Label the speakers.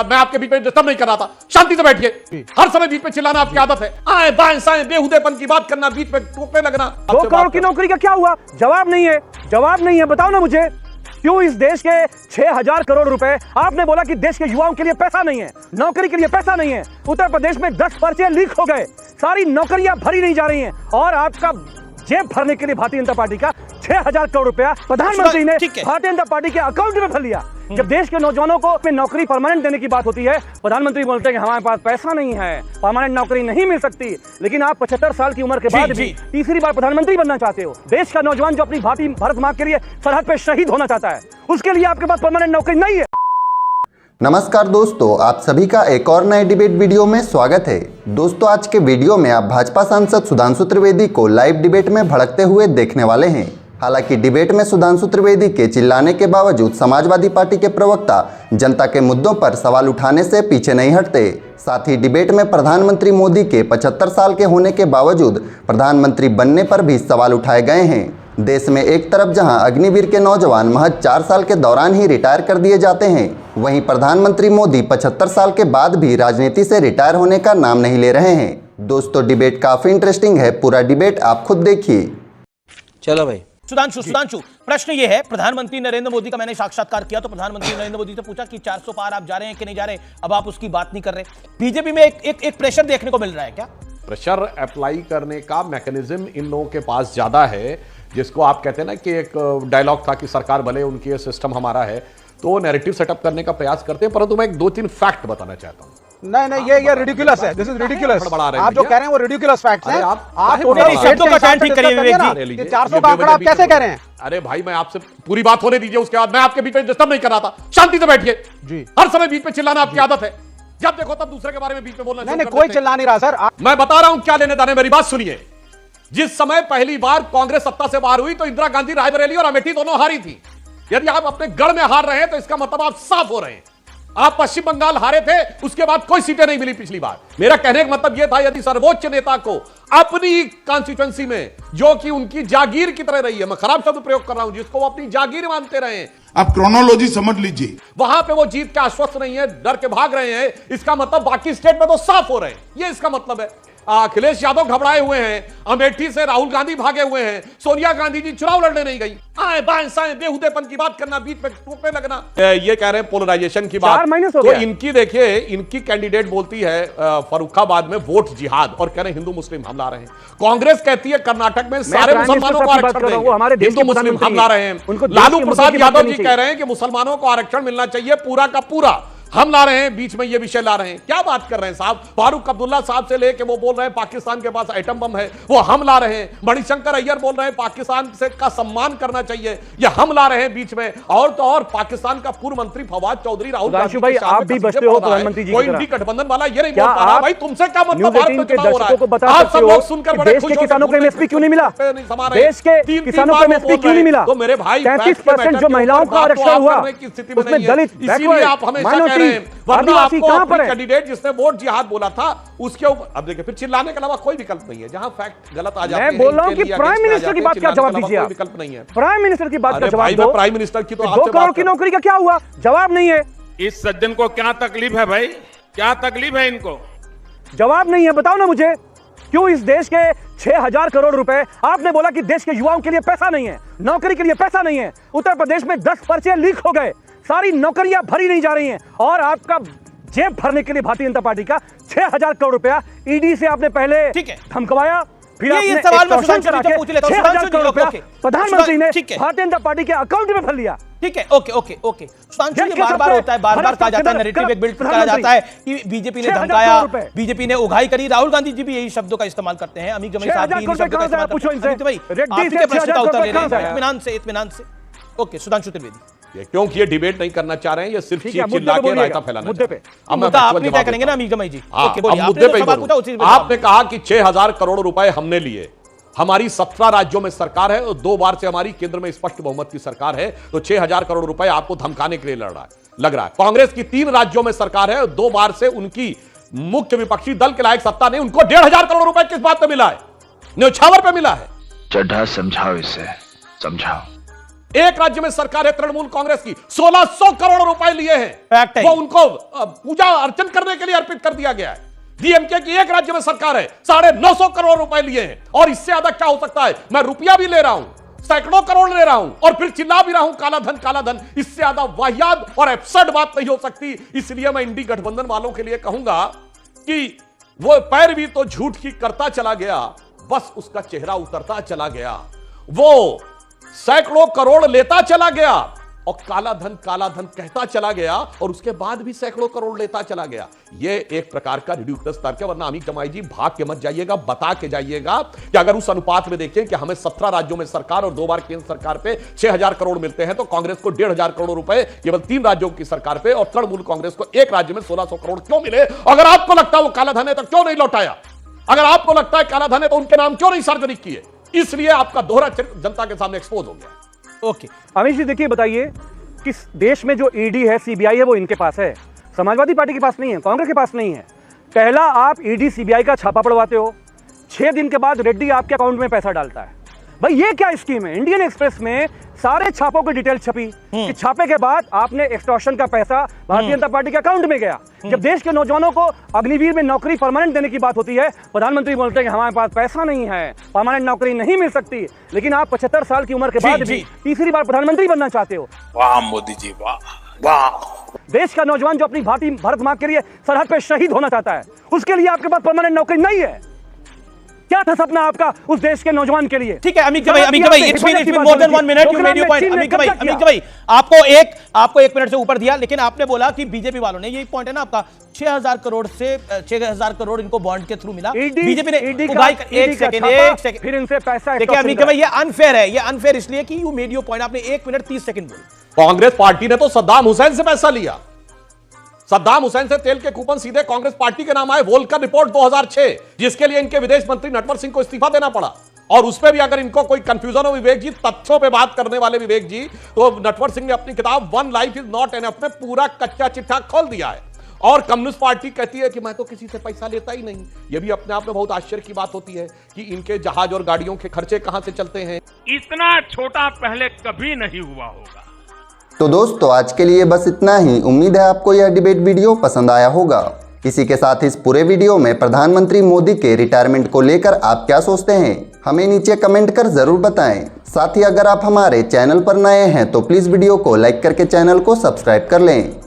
Speaker 1: मैं आपके बीच में डिस्टर्ब नहीं कर रहा था, शांति से बैठिए। हर समय बीच में चिल्लाना आपकी आदत है, आए बाएं साएं बेहुदेपन की बात करना, बीच में टोकने लगना।
Speaker 2: 2 करोड़ की नौकरी का क्या हुआ? जवाब नहीं है, जवाब नहीं है। बताओ ना मुझे, क्यों इस देश के 6000 करोड़ रुपए? आपने बोला कि देश के युवाओं के लिए पैसा नहीं है, नौकरी के लिए पैसा नहीं है। उत्तर प्रदेश में 10 पर्चे लीक हो गए, सारी नौकरियां भरी नहीं जा रही हैं और आपका जेब भरने के लिए भारतीय जनता पार्टी का 6000 करोड़ रुपया प्रधानमंत्री ने भारतीय जनता पार्टी के अकाउंट में भर लिया। जब देश के नौजवानों को नौकरी परमानेंट देने की बात होती है, प्रधानमंत्री बोलते हैं कि हमारे पास पैसा नहीं है, परमानेंट नौकरी नहीं मिल सकती। लेकिन आप 75 साल की उम्र के बाद भी तीसरी बार प्रधानमंत्री बनना चाहते हो। देश का नौजवान जो अपनी भारत माँ के लिए सरहद पे शहीद होना चाहता है, उसके लिए आपके पास परमानेंट नौकरी नहीं है।
Speaker 3: नमस्कार दोस्तों, आप सभी का एक और नए डिबेट वीडियो में स्वागत है। दोस्तों, आज के वीडियो में आप भाजपा सांसद सुधांशु त्रिवेदी को लाइव डिबेट में भड़कते हुए देखने वाले हैं। हालांकि डिबेट में सुधांशु त्रिवेदी के चिल्लाने के बावजूद समाजवादी पार्टी के प्रवक्ता जनता के मुद्दों पर सवाल उठाने से पीछे नहीं हटते। साथ ही डिबेट में प्रधानमंत्री मोदी के 75 साल के होने के बावजूद प्रधानमंत्री बनने पर भी सवाल उठाए गए हैं। देश में एक तरफ जहां अग्निवीर के नौजवान महज 4 साल के दौरान ही रिटायर कर दिए जाते हैं, वहीं प्रधानमंत्री मोदी 75 साल के बाद भी राजनीति से रिटायर होने का नाम नहीं ले रहे हैं। दोस्तों, डिबेट काफी इंटरेस्टिंग है, पूरा डिबेट आप खुद देखिए।
Speaker 4: चलो भाई।
Speaker 5: सुधांशु, प्रश्न ये है, प्रधानमंत्री नरेंद्र मोदी का मैंने साक्षात्कार किया तो प्रधानमंत्री नरेंद्र मोदी से पूछा कि 400 पार आप जा रहे हैं कि नहीं जा रहे, अब आप उसकी बात नहीं कर रहे। बीजेपी में एक प्रेशर देखने को मिल रहा है क्या?
Speaker 1: प्रेशर अप्लाई करने का मैकेनिज्म इन लोगों के पास ज्यादा है, जिसको आप कहते हैं ना कि एक डायलॉग था कि सरकार भले, उनकी ये सिस्टम हमारा है, तो नैरेटिव सेटअप करने का प्रयास करते हैं। परंतु मैं एक 2-3 फैक्ट बताना चाहता हूं।
Speaker 6: नहीं, ये रिडिकुलस है। This is ridiculous. आप जो कह रहे हैं वो रिडिकुलस फैक्ट्स हैं। आप
Speaker 5: शब्दों का चयन ठीक करिए विवेक जी।
Speaker 6: 400 का आंकड़ा आप कैसे कह रहे हैं?
Speaker 1: अरे भाई, मैं आपसे पूरी बात होने दीजिए, उसके बाद मैं आपके बीच में डिस्टर्ब नहीं कर रहा था, शांति से बैठिए जी। हर समय बीच में चिल्लाना आपकी आदत है, जब देखो तब दूसरे के बारे में बीच में बोलना।
Speaker 6: नहीं, कोई चिल्ला नहीं रहा सर।
Speaker 1: मैं बता रहा हूं क्या लेने देने, मेरी बात सुनिए। जिस समय पहली बार कांग्रेस सत्ता से बाहर हुई तो इंदिरा गांधी रायबरेली और अमेठी दोनों हारी थी। यदि आप अपने गढ़ में हार रहे हैं तो इसका मतलब आप साफ हो रहे हैं। आप पश्चिम बंगाल हारे थे, उसके बाद कोई सीटें नहीं मिली पिछली बार। मेरा कहने का मतलब यह था, यदि सर्वोच्च नेता को अपनी कॉन्स्टिट्यूएंसी में, जो कि उनकी जागीर की तरह रही है, मैं खराब शब्द प्रयोग कर रहा हूं, जिसको वो अपनी जागीर मानते रहे,
Speaker 7: आप क्रोनोलॉजी समझ लीजिए,
Speaker 1: वहां पे वो जीत के आश्वस्त नहीं है, डर के भाग रहे हैं, इसका मतलब बाकी स्टेट में तो साफ हो रहे हैं, ये इसका मतलब है। अखिलेश यादव घबराए हुए हैं, अमेठी से राहुल गांधी भागे हुए हैं, सोनिया गांधी जी चुनाव लड़ने नहीं गई, आए बाएं साएं बेहुदेपन की बात करना, बीच में टोकने लगना, ये कह रहे हैं पोलराइजेशन की बात। तो इनकी देखिए, इनकी कैंडिडेट बोलती है फर्रुखाबाद में वोट जिहाद, और कह रहे हैं हिंदू मुस्लिम हम ला रहे हैं। कांग्रेस कहती है कर्नाटक में सारे मुसलमानों को आरक्षण देंगे, हिंदू मुस्लिम हम ला रहे हैं। लालू प्रसाद यादव जी कह रहे हैं कि मुसलमानों को आरक्षण मिलना चाहिए पूरा का पूरा, हम ला रहे हैं, बीच में ये विषय ला रहे हैं। क्या बात कर रहे हैं साहब? फारूक अब्दुल्ला साहब से लेके वो बोल रहे हैं पाकिस्तान के पास एटम बम है, वो हम ला रहे हैं। मणिशंकर अय्यर बोल रहे हैं पाकिस्तान से का सम्मान करना चाहिए, ये हम ला रहे हैं बीच में। और तो और पाकिस्तान का पूर्व मंत्री फवाद चौधरी राहुल गांधी
Speaker 2: भाई, आप भी बचते हो प्रधानमंत्री जी,
Speaker 1: कोई इंडी गठबंधन वाला ये नहीं बोल पा रहा। भाई तुमसे क्या मतलब? आप सब लोग सुनकर बड़े खुश हो,
Speaker 2: किसानों को एमएसपी क्यों नहीं मिला? देश के किसानों को एमएसपी क्यों नहीं मिला?
Speaker 1: तो मेरे भाई
Speaker 2: 33% जो महिलाओं का आरक्षण हुआ, उसमें दलित,
Speaker 1: इसीलिए आप हमेशा कह रहे हैं, वरना आपको कैंडिडेट जिसने वोट जिहाद बोला था उसके ऊपर अब देखिए, फिर चिल्लाने के अलावा कोई विकल्प नहीं है। जहां फैक्ट गलत आ जाते हैं,
Speaker 2: मैं बोल रहा हूं कि प्राइम मिनिस्टर की बात का जवाब दीजिए।
Speaker 1: कोई विकल्प नहीं है, प्राइम
Speaker 2: मिनिस्टर की बात का जवाब दो।
Speaker 1: प्राइम मिनिस्टर की तो
Speaker 2: 2 करोड़ की नौकरी का क्या हुआ? जवाब नहीं है।
Speaker 7: इस सज्जन को क्या तकलीफ है भाई? क्या तकलीफ है इनको?
Speaker 2: जवाब नहीं है। बताओ ना मुझे, क्यों इस देश के 6000 करोड़ रुपए? आपने बोला कि देश के युवाओं के लिए पैसा नहीं है, नौकरी के लिए पैसा नहीं है। उत्तर प्रदेश में 10 पर्चे लीक हो गए, सारी नौकरियां भरी नहीं जा रही हैं और आपका जेब भरने के लिए भारतीय जनता पार्टी का 6000 करोड़ रुपया ईडी से आपने पहले धमकवाया, फिर
Speaker 5: ये सवाल में सुधांशु जी से पूछ लेता हूं।
Speaker 2: 6000 करोड़ रुपया प्रधानमंत्री ने भारतीय जनता पार्टी के अकाउंट में भर लिया।
Speaker 5: ठीक है, ओके। सुधांशु जी, बार-बार होता है, बार-बार कहा जाता है, नैरेटिव एक बिल्ड कहा जाता है कि बीजेपी ने धमकाया, बीजेपी ने उगाही करी। राहुल गांधी जी भी यही शब्दों का इस्तेमाल करते हैं, अमीर जमीन साहब भी इन्हीं शब्दों का इस्तेमाल करते हैं। भाई आप के प्रश्न का उत्तर ले रहे हैं, इत्मीनान से। ओके, सुधांशु त्रिवेदी,
Speaker 1: क्योंकि ये डिबेट नहीं करना चाह रहे हैं, ये सिर्फ चिल्ला के रायता फैलाना
Speaker 2: मुद्दे पे।
Speaker 5: अब मुद्दा आप भी तय करेंगे ना अमीर जमाई जी?
Speaker 1: ओके, बोलिए। मुद्दे पे आपने कहा कि 6000 करोड़ रुपए हमने लिए, हमारी 17 राज्यों में सरकार है और 2 बार से हमारी केंद्र में स्पष्ट बहुमत की सरकार है, तो 6000 करोड़ रुपए आपको धमकाने के लिए लग रहा है। कांग्रेस की 3 राज्यों में सरकार है और 2 बार से उनकी मुख्य विपक्षी दल के लायक सत्ता नहीं, उनको 1500 करोड़ रुपए किस बात पे मिला है? न्यौछावर पे मिला है।
Speaker 4: चड्ढा समझाओ, इसे समझाओ।
Speaker 1: एक राज्य में सरकार है तृणमूल कांग्रेस की, 1600 करोड़ रुपए लिए
Speaker 5: फैक्ट
Speaker 1: हैं,
Speaker 5: है।
Speaker 1: वो उनको पूजा अर्चन करने के लिए अर्पित कर दिया गया है। डीएमके की एक राज्य में सरकार है, 950 करोड़ रुपए लिए हैं, और इससे ज्यादा क्या हो सकता है? मैं रुपया भी ले रहा हूं, सैकड़ों करोड़ ले रहा हूं, और फिर चिल्ला भी रहा हूं काला धन काला धन। इससे ज्यादा वाहियात और एब्सर्ड बात नहीं हो सकती। इसलिए मैं इंडी गठबंधन वालों के लिए कहूंगा कि वो पैरवी तो झूठ की करता चला गया, बस उसका चेहरा उतरता चला गया। वो सैकड़ों करोड़ लेता चला गया और काला धन कहता चला गया, और उसके बाद भी सैकड़ों करोड़ लेता चला गया। यह एक प्रकार का रिड्यूस तर्क है। वरना अमित जमाई जी भाग के मत जाइएगा, बता के जाइएगा कि अगर उस अनुपात में देखें कि हमें 17 राज्यों में सरकार और 2 बार केंद्र सरकार पे 6000 करोड़ मिलते हैं, तो कांग्रेस को 1500 करोड़ रुपए केवल 3 राज्यों की सरकार पे, और तृणमूल कांग्रेस को एक राज्य में 1600 करोड़ क्यों मिले? अगर आपको लगता है वो काला धन है तो क्यों नहीं लौटाया? अगर आपको लगता है काला धन है तो उनके नाम क्यों नहीं सार्वजनिक किए? इसलिए आपका दोहरा चरित्र जनता के सामने एक्सपोज हो गया।
Speaker 5: ओके
Speaker 2: अमित जी देखिए, बताइए कि देश में जो ईडी है, सीबीआई है, वो इनके पास है, समाजवादी पार्टी के पास नहीं है, कांग्रेस के पास नहीं है। पहला आप ईडी सीबीआई का छापा पड़वाते हो, 6 दिन के बाद रेड्डी आपके अकाउंट में पैसा डालता है। भाई ये क्या स्कीम है? इंडियन एक्सप्रेस में सारे छापों की डिटेल छपी कि छापे के बाद आपने एक्सटॉर्शन का पैसा भारतीय जनता पार्टी के अकाउंट में गया। जब देश के नौजवानों को अग्निवीर में नौकरी परमानेंट देने की बात होती है, प्रधानमंत्री बोलते हैं कि हमारे पास पैसा नहीं है, परमानेंट नौकरी नहीं मिल सकती। लेकिन आप 75 साल की उम्र के बाद भी तीसरी बार प्रधानमंत्री बनना चाहते हो।
Speaker 7: वाह मोदी जी, वाह वाह।
Speaker 2: देश का नौजवान जो अपनी भारत माँ के लिए सरहद पे शहीद होना चाहता है, उसके लिए आपके पास परमानेंट नौकरी नहीं है। क्या था सपना आपका उस देश के नौजवान के लिए?
Speaker 5: ठीक है अमित भाई, it's been more than 1 minute, you made your point. Amit भाई आपको 1 मिनट से ऊपर दिया, लेकिन आपने बोला कि बीजेपी वालों ने, यही पॉइंट है ना आपका, 6000 करोड़ से 6000 करोड़ इनको बॉन्ड के थ्रू मिला। बीजेपी ने एक सेकंड
Speaker 2: फिर इनसे पैसा।
Speaker 5: देखिए अमित भाई, ये अनफेयर है, ये अनफेयर इसलिए कि यू मेड योर पॉइंट, आपने 1 मिनट 30 सेकंड बोला।
Speaker 1: कांग्रेस पार्टी ने तो सद्दाम हुसैन से पैसा लिया। सद्दाम हुसैन से तेल के कूपन सीधे कांग्रेस पार्टी के नाम आए। वोल्कर रिपोर्ट 2006, जिसके लिए इनके विदेश मंत्री नटवर सिंह को इस्तीफा देना पड़ा। और उसमें भी अगर इनको कोई कंफ्यूजन हो विवेक जी, तथ्यों पे बात करने वाले विवेक जी, तो नटवर सिंह ने अपनी किताब one life is not enough में पूरा कच्चा चिट्ठा खोल दिया है। और कम्युनिस्ट पार्टी कहती है कि मैं तो किसी से पैसा लेता ही नहीं। यह भी अपने आप में बहुत आश्चर्य की बात होती है कि इनके जहाज और गाड़ियों के खर्चे कहां से चलते हैं।
Speaker 7: इतना छोटा पहले कभी नहीं हुआ होगा।
Speaker 3: तो दोस्तों आज के लिए बस इतना ही। उम्मीद है आपको यह डिबेट वीडियो पसंद आया होगा। इसी के साथ इस पूरे वीडियो में प्रधानमंत्री मोदी के रिटायरमेंट को लेकर आप क्या सोचते हैं, हमें नीचे कमेंट कर जरूर बताएं। साथ ही अगर आप हमारे चैनल पर नए हैं तो प्लीज़ वीडियो को लाइक करके चैनल को सब्सक्राइब कर लें।